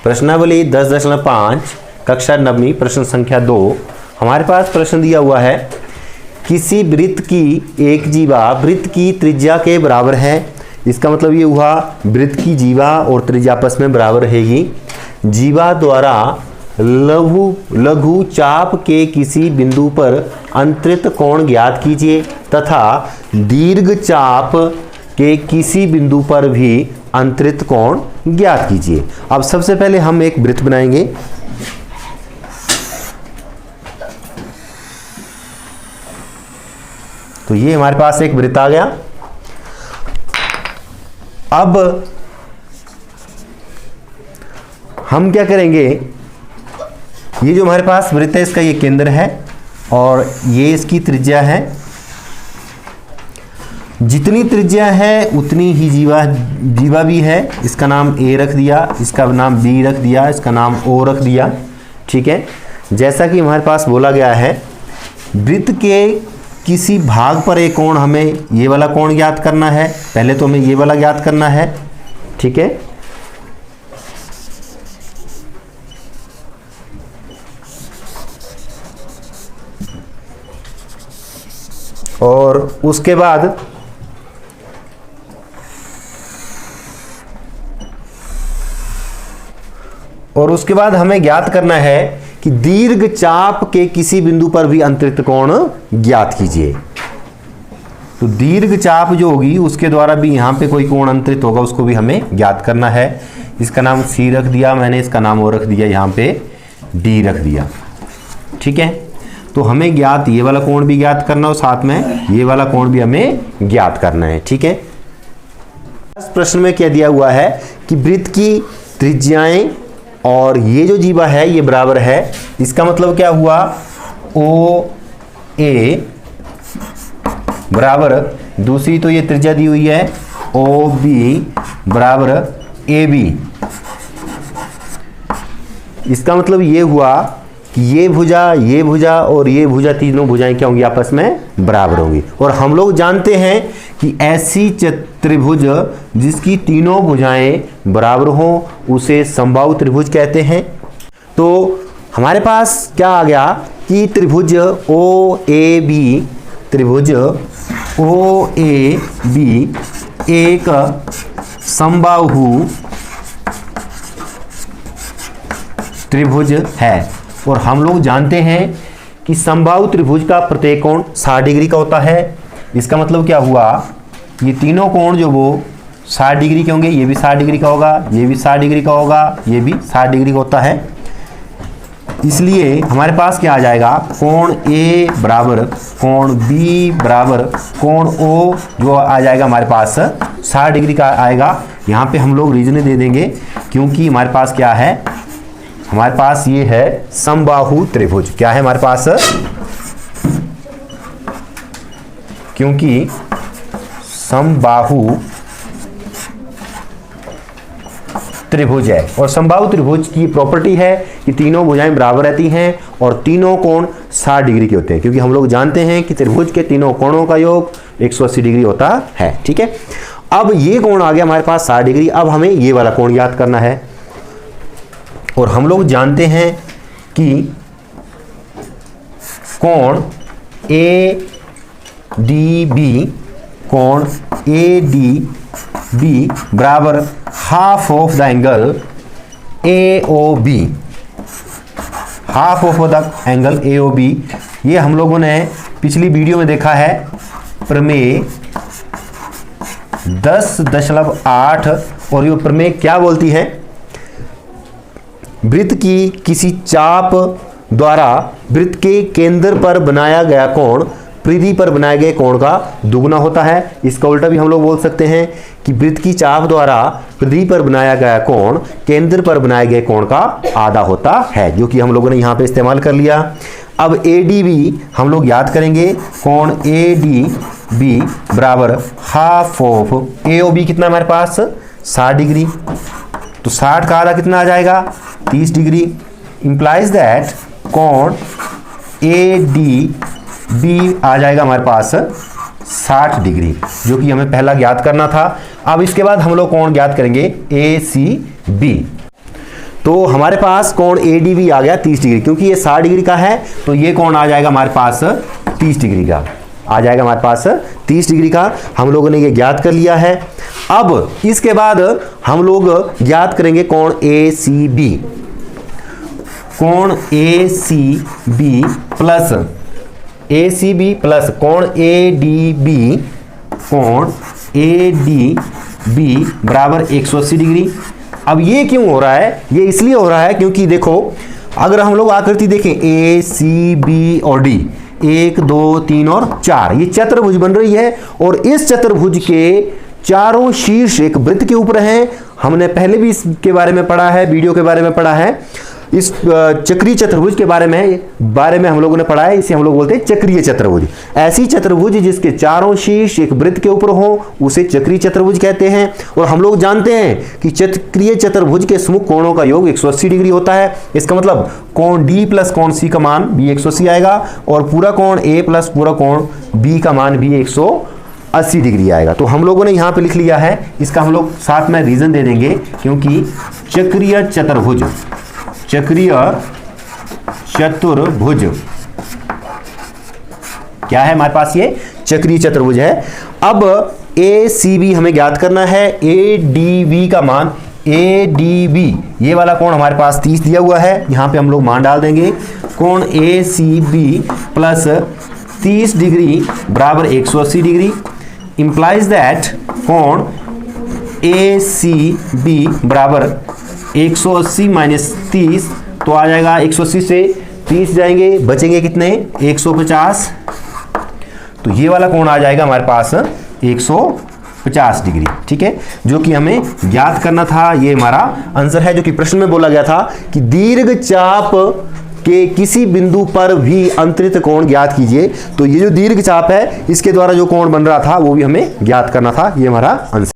प्रश्नावली 10.5 कक्षा 9वीं प्रश्न संख्या 2। हमारे पास प्रश्न दिया हुआ है, किसी वृत्त की एक जीवा वृत्त की त्रिज्या के बराबर है। इसका मतलब ये हुआ वृत्त की जीवा और त्रिज्या आपस में बराबर रहेगी। जीवा द्वारा लघु चाप के किसी बिंदु पर अंतरित कोण ज्ञात कीजिए तथा दीर्घ चाप के किसी बिंदु पर भी अंतरित कोण ज्ञात कीजिए। अब सबसे पहले हम एक वृत्त बनाएंगे। तो ये हमारे पास एक वृत्त आ गया। अब हम क्या करेंगे, ये जो हमारे पास वृत्त है इसका ये केंद्र है और ये इसकी त्रिज्या है। जितनी त्रिज्या है उतनी ही जीवा भी है। इसका नाम ए रख दिया, इसका नाम बी रख दिया, इसका नाम ओ रख दिया। ठीक है, जैसा कि हमारे पास बोला गया है, वृत्त के किसी भाग पर एक कोण, हमें ये वाला कोण ज्ञात करना है। पहले तो हमें ये वाला ज्ञात करना है। ठीक है, और उसके बाद हमें ज्ञात करना है कि दीर्घ चाप के किसी बिंदु पर भी अंतरित कोण ज्ञात कीजिए। तो दीर्घ चाप जो होगी उसके द्वारा भी यहां पे कोई कोण अंतरित होगा, उसको भी हमें ज्ञात करना है। इसका नाम सी रख दिया मैंने, इसका नाम ओ रख दिया, यहां पे डी रख दिया। ठीक है, तो हमें ज्ञात ये वाला कोण भी ज्ञात करना और साथ में ये वाला कोण भी हमें ज्ञात करना है। ठीक है, इस प्रश्न में क्या दिया हुआ है कि वृत्त की त्रिज्याएं और ये जो जीवा है ये बराबर है। इसका मतलब क्या हुआ, ओ ए बराबर, दूसरी तो ये त्रिज्या दी हुई है ओ बी बराबर ए बी। इसका मतलब ये हुआ कि ये भुजा और ये भुजा, तीनों भुजाएं क्या होंगी, आपस में बराबर होंगी। और हम लोग जानते हैं कि ऐसी त्रिभुज जिसकी तीनों भुजाएं बराबर हो उसे समबाहु त्रिभुज कहते हैं। तो हमारे पास क्या आ गया कि त्रिभुज ओ ए बी एक समबाहु त्रिभुज है। और हम लोग जानते हैं कि समबाहु त्रिभुज का प्रत्येक कोण 60 डिग्री का होता है। इसका मतलब क्या हुआ, ये तीनों कोण जो वो 60 डिग्री के होंगे। ये भी 60 डिग्री का होगा, ये भी 60 डिग्री का होगा, ये भी 60 डिग्री का होता है। इसलिए हमारे पास क्या आ जाएगा, कोण ए बराबर कोण बी बराबर कोण ओ जो आ जाएगा हमारे पास 60 डिग्री का आएगा। यहाँ पे हम लोग रीजन दे देंगे क्योंकि हमारे पास क्या है, हमारे पास ये है समबाहु त्रिभुज। क्या है हमारे पास, क्योंकि समबाहु त्रिभुज है। और समबाहु त्रिभुज की प्रॉपर्टी है कि तीनों भुजाएं बराबर रहती हैं और तीनों कोण 60 डिग्री के होते हैं, क्योंकि हम लोग जानते हैं कि त्रिभुज के तीनों कोणों का योग 180 डिग्री होता है। ठीक है, अब ये कोण आ गया हमारे पास 60 डिग्री। अब हमें ये वाला कोण याद करना है। और हम लोग जानते हैं कि कोण ए डी बी बराबर half of the angle A O B. Half of the angle A O B, ये हम लोगों ने पिछली वीडियो में देखा है। प्रमेय 10.8 और ये प्रमेय क्या बोलती है, वृत्त की किसी चाप द्वारा वृत्त के केंद्र पर बनाया गया कोण परिधि पर बनाए गए कोण का दुगुना होता है। इसका उल्टा भी हम लोग बोल सकते हैं कि वृत्त की चाप द्वारा परिधि पर बनाया गया कोण केंद्र पर बनाए गए कोण का आधा होता है, जो कि हम लोगों ने यहाँ पे इस्तेमाल कर लिया। अब ए डी बी हम लोग याद करेंगे, कोण ए डी बी बराबर half of A O B, कितना हमारे पास 60 डिग्री। तो 60 का आधा कितना आ जाएगा, 30 डिग्री। इंप्लाइज दैट कोण ए डी बी आ जाएगा हमारे पास 60 डिग्री, जो कि हमें पहला ज्ञात करना था। अब इसके बाद हम लोग कोण ज्ञात करेंगे ए सी बी। तो हमारे पास कोण ADB आ गया 30 डिग्री, क्योंकि ये 60 डिग्री का है तो ये कोण आ जाएगा हमारे पास 30 डिग्री का, आ जाएगा हमारे पास 30 डिग्री का। हम लोगों ने ये ज्ञात कर लिया है। अब इसके बाद हम लोग ज्ञात करेंगे कोण ACB, कोण ACB प्लस कोण ADB, कोण ADB बराबर 180 डिग्री। अब ये क्यों हो रहा है? ये इसलिए हो रहा है क्योंकि देखो, अगर हम लोग आकृति देखें ACB और D, 1 2 3 और 4, ये चतुर्भुज बन रही है और इस चतुर्भुज के चारों शीर्ष एक वृत्त के ऊपर हैं। हमने पहले भी इसके बारे में पढ़ा है, वीडियो के बारे में पढ़ा है, इस चक्रीय चतुर्भुज के बारे में हम लोगों ने पढ़ा है। इसे हम लोग बोलते हैं चक्रीय चतुर्भुज। ऐसी चतुर्भुज जिसके चारों शीर्ष एक वृत्त के ऊपर हो उसे चक्रीय चतुर्भुज कहते हैं। और हम लोग जानते हैं कि चक्रीय चतुर्भुज के सम्मुख कोणों का योग 180 डिग्री होता है। इसका मतलब कोण D प्लस कोण C का मान भी 180 आएगा और पूरा कोण A प्लस पूरा कोण B का मान भी 180 डिग्री आएगा। तो हम लोगों ने यहाँ पे लिख लिया है, इसका हम लोग साथ में रीजन दे देंगे, क्योंकि चक्रीय चतुर्भुज क्या है हमारे पास? ये चक्रीय चतुर्भुज है। अब ACB हमें ज्ञात करना है, ADB का मान, ADB ये वाला कोण हमारे पास 30 दिया हुआ है, यहां पे हम लोग मान डाल देंगे। कोण ACB प्लस 30 डिग्री बराबर 180 डिग्री, इंप्लाइज दैट कोण ACB बराबर 180 माइनस 30, तो आ जाएगा 180 से 30 जाएंगे, बचेंगे कितने? 150। तो ये वाला कोण आ जाएगा हमारे पास 150 डिग्री, ठीक है, जो कि हमें ज्ञात करना था। ये हमारा आंसर है, जो कि प्रश्न में बोला गया था कि दीर्घ चाप के किसी बिंदु पर भी अंतरित कोण ज्ञात कीजिए। तो ये जो दीर्घ चाप है इसके द्वारा जो कोण बन रहा था वो भी हमें ज्ञात करना था। ये हमारा आंसर।